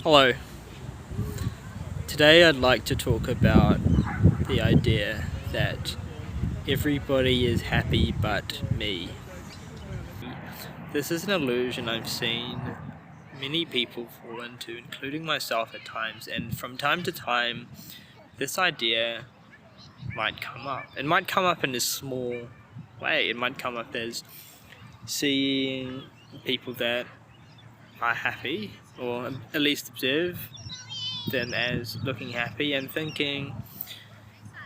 Hello. Today I'd like to talk about the idea that everybody is happy but me. This is an illusion I've seen many people fall into, including myself at times, and from time to time this idea might come up. It might come up in a small way. It might come up as seeing people that are happy, or at least observe them as looking happy and thinking,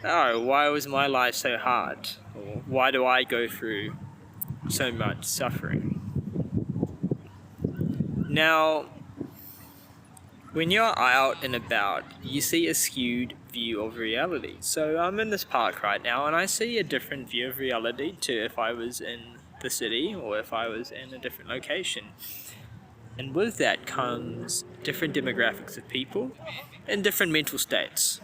oh, why was my life so hard? Or why do I go through so much suffering? Now, when you're out and about, you see a skewed view of reality. So I'm in this park right now and I see a different view of reality to if I was in the city or if I was in a different location. And with that comes different demographics of people and different mental states.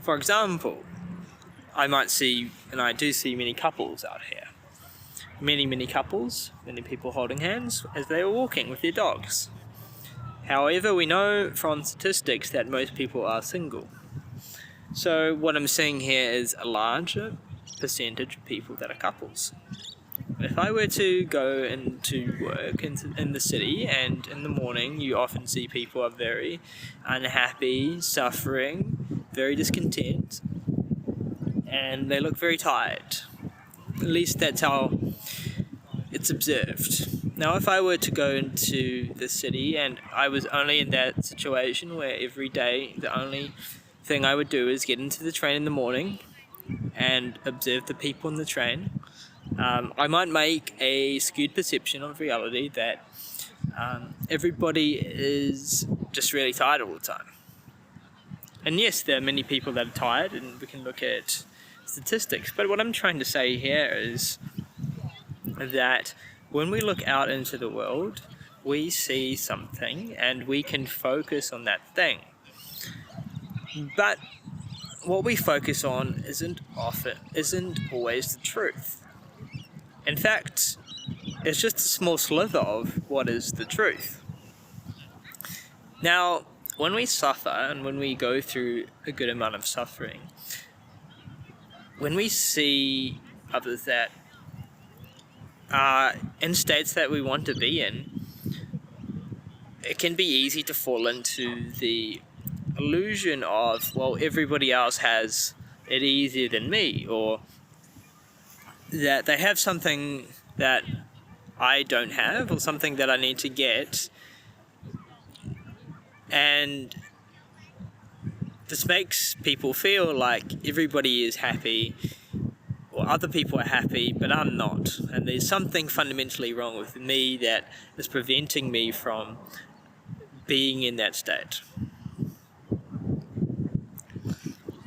For example, I might see, and I do see many couples out here. Many couples, many people holding hands as they are walking with their dogs. However, we know from statistics that most people are single. So what I'm seeing here is a larger percentage of people that are couples. If I were to go into work in the city, and in the morning you often see people are very unhappy, suffering, very discontent, and they look very tired. At least that's how it's observed. Now, if I were to go into the city and I was only in that situation where every day the only thing I would do is get into the train in the morning and observe the people in the train, I might make a skewed perception of reality that everybody is just really tired all the time. And yes, there are many people that are tired, and we can look at statistics, but what I'm trying to say here is that when we look out into the world, we see something and we can focus on that thing. But what we focus on isn't always the truth. In fact, it's just a small sliver of what is the truth. Now, when we suffer and when we go through a good amount of suffering, when we see others that are in states that we want to be in, it can be easy to fall into the illusion of, well, everybody else has it easier than me, or that they have something that I don't have, or something that I need to get, and this makes people feel like everybody is happy, or other people are happy, but I'm not, and there's something fundamentally wrong with me that is preventing me from being in that state.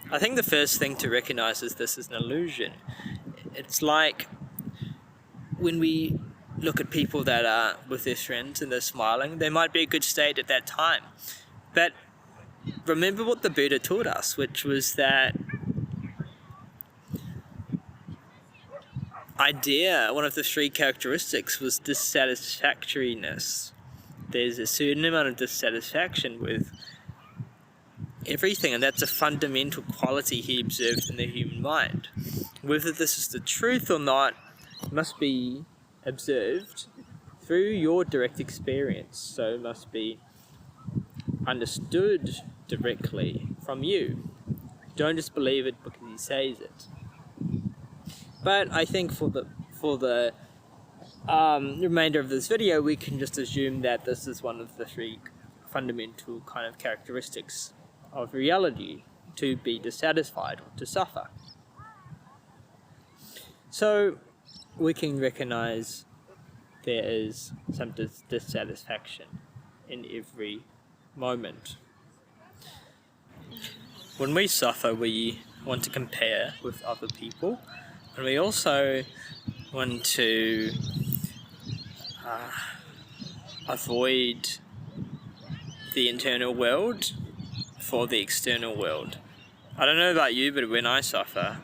I think the first thing to recognize is this is an illusion. It's like when we look at people that are with their friends and they're smiling, they might be a good state at that time. But remember what the Buddha taught us, which was that one of the three characteristics was dissatisfactoriness. There's a certain amount of dissatisfaction with everything, and that's a fundamental quality he observed in the human mind. Whether this is the truth or not must be observed through your direct experience, so it must be understood directly from you. Don't just believe it because he says it. But I think for the remainder of this video, we can just assume that this is one of the three fundamental kind of characteristics of reality: to be dissatisfied or to suffer. So we can recognize there is some dissatisfaction in every moment. When we suffer, we want to compare with other people, and we also want to avoid the internal world for the external world. I don't know about you, but when I suffer,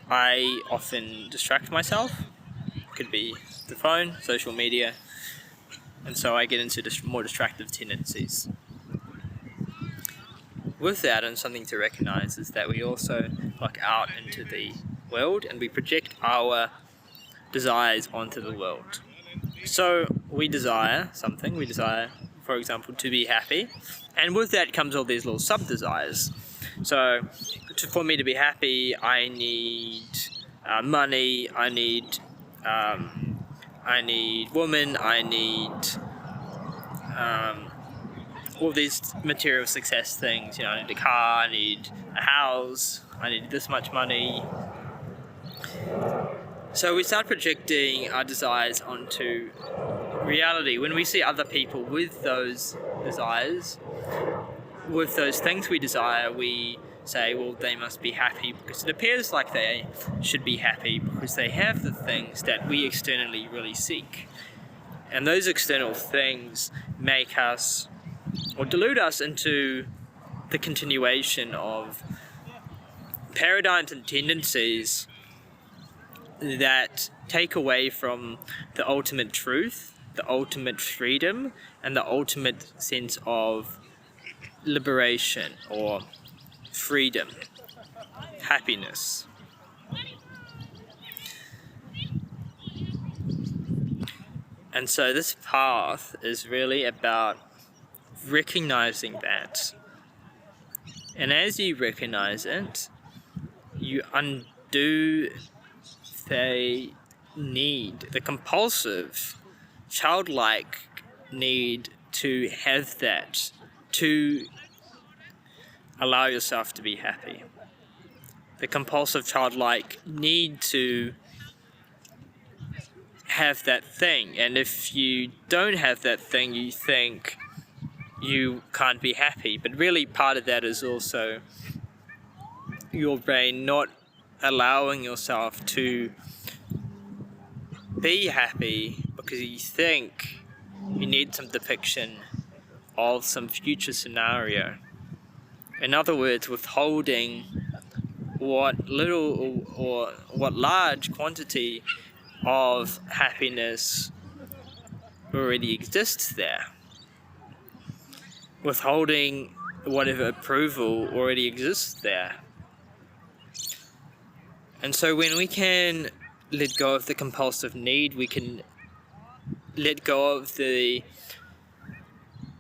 I often distract myself. It could be the phone, social media, and so I get into more destructive tendencies. With that, and something to recognize, is that we also look out into the world and we project our desires onto the world. So we desire something, for example, to be happy, and with that comes all these little sub-desires. So for me to be happy, I need money, I need women, I need all these material success things. I need a car, I need a house, I need this much money. So we start projecting our desires onto reality. When we see other people with those desires, with those things we desire, we say, well, they must be happy because it appears like they should be happy because they have the things that we externally really seek. And those external things make us, or delude us into the continuation of paradigms and tendencies that take away from the ultimate truth, the ultimate freedom, and the ultimate sense of liberation or freedom, happiness. And so this path is really about recognizing that. And as you recognize it, you undo the compulsive, childlike need to have that, to allow yourself to be happy. The compulsive, childlike need to have that thing, and if you don't have that thing, you think you can't be happy. But really, part of that is also your brain not allowing yourself to be happy because you think you need some depiction of some future scenario. In other words, withholding what little or what large quantity of happiness already exists there. Withholding whatever approval already exists there. And so when we can let go of the compulsive need, we can let go of the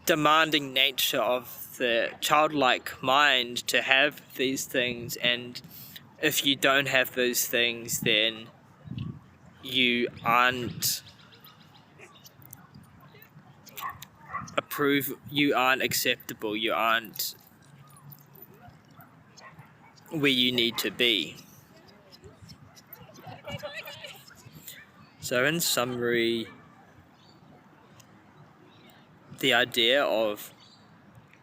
demanding nature of the childlike mind to have these things, and if you don't have those things, then you aren't acceptable, you aren't where you need to be. So in summary, the idea of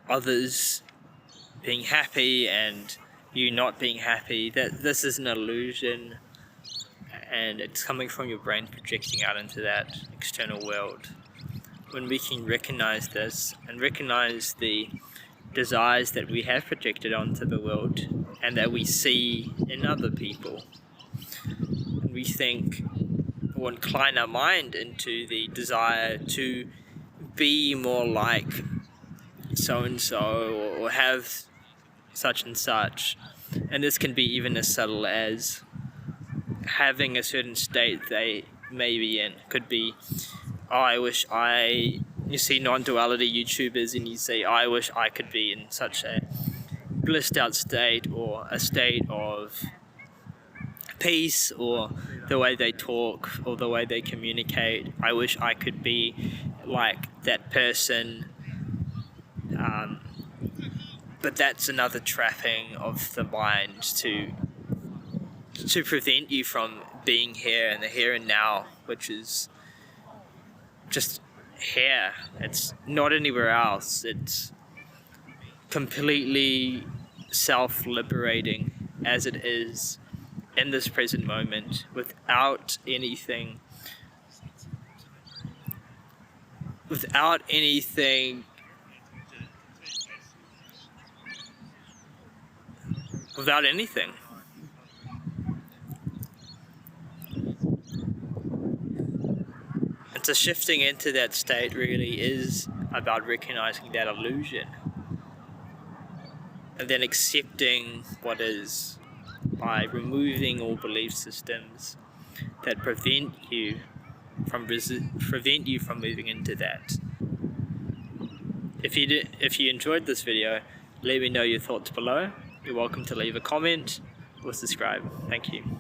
others being happy and you not being happy, that this is an illusion, and it's coming from your brain projecting out into that external world. When we can recognize this and recognize the desires that we have projected onto the world and that we see in other people, we think or incline our mind into the desire to be more like so and so or have such and such. And this can be even as subtle as having a certain state they may be in. Could be, you see non-duality YouTubers and you say, I wish I could be in such a blissed out state, or a state of peace, or the way they talk or the way they communicate. I wish I could be like that person. But that's another trapping of the mind to prevent you from being here in the here and now, which is just here. It's not anywhere else. It's completely self-liberating as it is in this present moment, without anything So shifting into that state really is about recognizing that illusion and then accepting what is by removing all belief systems that prevent you from moving into that. If you enjoyed this video, let me know your thoughts below. You're welcome to leave a comment or subscribe. Thank you.